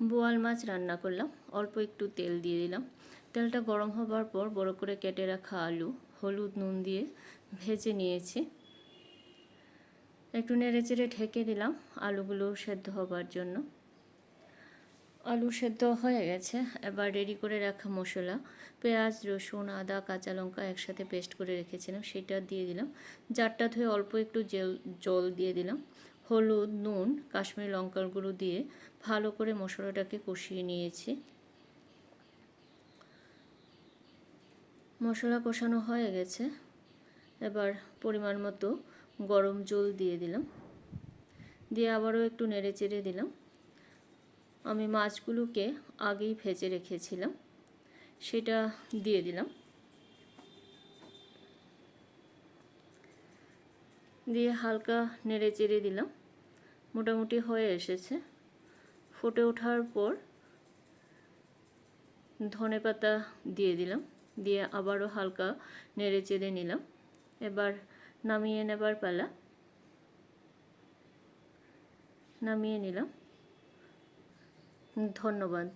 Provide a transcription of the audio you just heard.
বোয়াল মাছ রান্না করলাম। অল্প একটু তেল দিয়ে দিলাম। তেলটা গরম হবার পর বড় করে কেটে রাখা আলু হলুদ নুন দিয়ে ভেজে নিয়েছি। একটু নেড়েচেড়ে ঢেকে দিলাম আলুগুলো সেদ্ধ হবার জন্য। আলু সেদ্ধ হয়ে গেছে। এবার রেডি করে রাখা মশলা, পেঁয়াজ রসুন আদা কাঁচা লঙ্কা একসাথে পেস্ট করে রেখেছিলাম, সেটা দিয়ে দিলাম। জারটা ধুয়ে অল্প একটু জল দিয়ে দিলাম। হলুদ নুন কাশ্মীরি লঙ্কার গুঁড়ো দিয়ে ভালো করে মশলাটাকে কষিয়ে নিয়েছি। মশলা কষানো হয়ে গেছে। এবার পরিমাণ মতো গরম জল দিয়ে দিলাম, দিয়ে আবারও একটু নেড়ে চেড়ে দিলাম। আমি মাছগুলোকে আগেই ভেজে রেখেছিলাম, সেটা দিয়ে দিলাম। দিয়ে হালকা নেড়ে চেড়ে দিলাম। মোটামুটি হয়ে এসেছে। ফুটে ওঠার পর ধনেপাতা দিয়ে দিলাম, দিয়ে আবারও হালকা নেড়ে চেড়ে নিলাম। এবার নামিয়ে নেবার পালা। নামিয়ে নিলাম। ধন্যবাদ।